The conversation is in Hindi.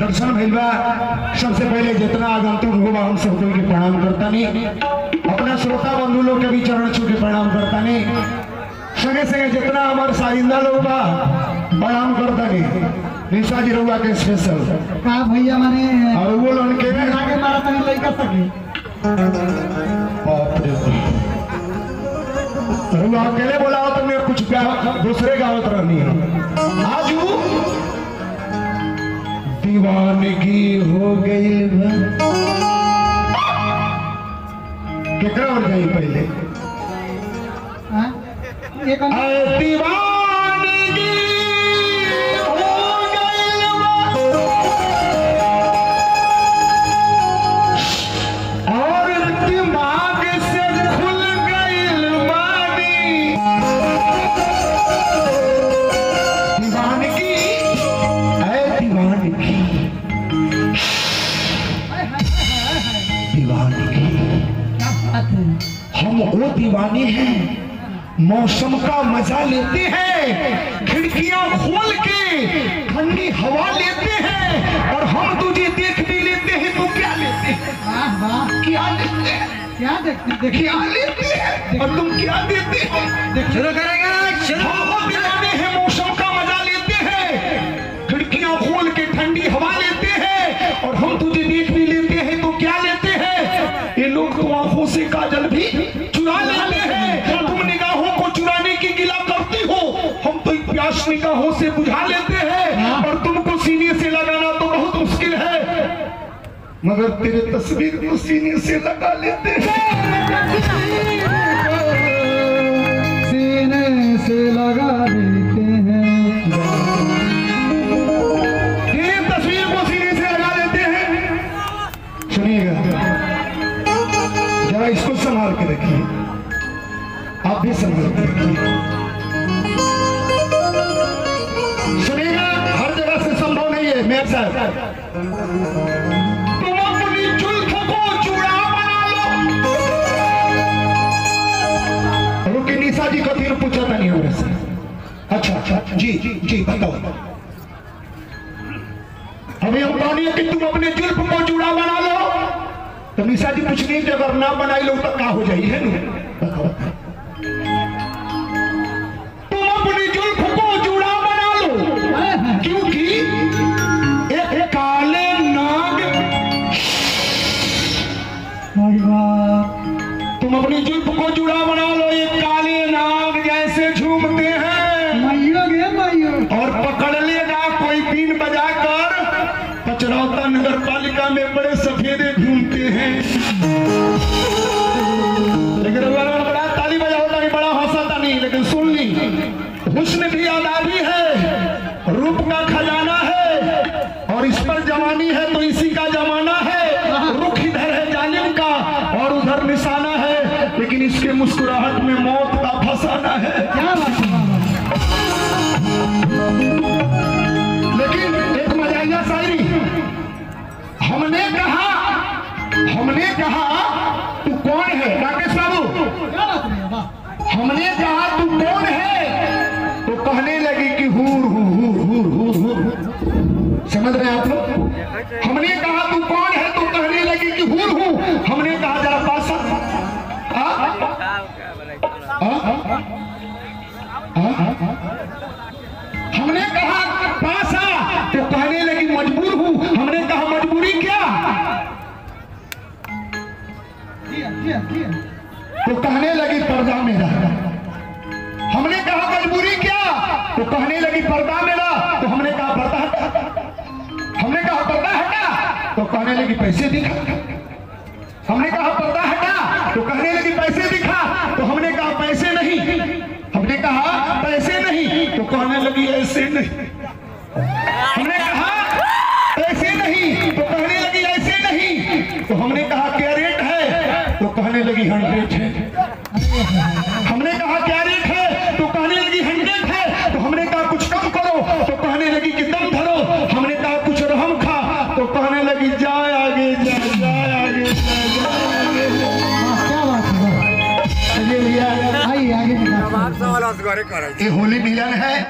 दर्शन भइलबा। सबसे पहले जितना आगंतुक होगा हम सब के प्रणाम करता नहीं, अपना श्रोता बंधु लोग के भी चरण छू के प्रणाम करता नहीं, संगे संगे जितना हमारे साजिंदा लोग बा प्रणाम करता नहीं। निशा जी रहुआ के स्पेशल का भैया माने और वो लोग के आगे मारा तनी लइका सके बाप रे रहुआ अकेले बोला तो मैं कुछ दूसरे गाँव रहनी है। आज वो दीवानगी हो गई केकरा और गई पहले हां एक दीवानगी हो गई और दिमाग से खुल गई बानी। दीवानगी है दीवानगी दीवानगी हम वो दीवाने हैं मौसम का मजा लेते हैं, खिड़कियां खोल के ठंडी हवा लेते हैं और हम तुझे देख भी लेते हैं तो क्या लेते हैं? वाह वाह क्या लेते हैं? क्या देखते क्या लेते हैं और तुम क्या देते हो? शुरू करेंगे हम वो दीवाने हैं मौसम का मजा लेते हैं, खिड़कियां खोल के ठंडी हवा लेते हैं और हम तुझे देख भी लेते हैं तो क्या लेते हैं? ये लोग तो आंखों से काजल भी चुरा लेते हैं, तुम निगाहों को चुराने की गिला करती हो, हम तो प्यास निगाहों से बुझा लेते हैं और तुमको सीने से लगाना तो बहुत मुश्किल है, मगर तेरे तस्वीर को सीने से लगा लेते हैं। सीने से लगा देते हैं, तेरे तस्वीर को सीने से लगा लेते हैं। सुनिएगा जरा इसको संभाल के रखिए, आप भी संभाल के रखिए। सुनिएगा हर जगह से संभव नहीं है मेरे साथ। तुम अपनी जुल्फ को चूड़ा बना लो। रुकी निशा जी को फिर पूछा था नहीं मेरे से। अच्छा अच्छा जी जी जी बताओ। अभी हम कहानी कि तुम अपने जुल्फ को चूड़ा बना लो तो निशा जी पूछ नहीं अगर ना बनाई लो तो क्या हो जाए है ना? तुम अपनी जुल्फ को चूड़ा बना लो क्योंकि एक काले नाग तुम अपनी जुल्फ को चूड़ा बना लो, एक काले नाग जैसे झूमते हैं मैयो गे मैयो और पकड़ लेगा कोई बीन बजाकर। पचरौता नगर पालिका में बड़े सफेदे घूमते हैं, लेकिन बड़ा ताली बजा होता नहीं, बड़ा हौसला नहीं, लेकिन सुन ली हुस्न भी आदाबी है, रूप का खजाना है और इस पर जवानी है तो इसी का जमाना है। रुख इधर है जालिम का और उधर निशाना है, लेकिन इसके मुस्कुराहट में मौत का फसाना है। क्या बात है लेकिन एक मजाइया शायरी, हमने कहा तू कौन है राकेश बाबू, क्या बात है वाह हमने कहा तू कौन है तो कहने लगी कि हूर हूर हूर हूर हूर। समझ रहे हैं आप लोग? हमने कहा तू कौन है तो कहने लगी कि हूर हूँ। हमने कहा जरा पास हमने कहा पास आ तो कहने लगी मजबूर हूँ। हमने कहा मजबूरी क्या तो कहने लगी पर्दा मेरा। हमने कहा मजबूरी क्या तो कहने लगी पर्दा मेरा। तो हमने कहा पर्दा हटा, हमने कहा पर्दा हटा तो कहने लगी पैसे दिखा। हमने कहा पर्दा हटा तो कहने लगी पैसे दिखा। तो हमने कहा पैसे नहीं, हमने कहा पैसे नहीं तो कहने लगी ऐसे नहीं। हमने कहा ऐसे नहीं तो कहने लगी ऐसे नहीं। तो हमने कहा क्या रेट है तो कहने लगी 100 है। हमने कहा क्या रेट है तो कहने लगी 100 है। तो हमने कहा कुछ कम करो तो कहने लगी कि दम धरो। हमने कहा कुछ रहम खा तो कहने लगी जाए आगे जाए आगे जाए। क्या बात है आगे भैया आइए आगे ये होली मिलन है।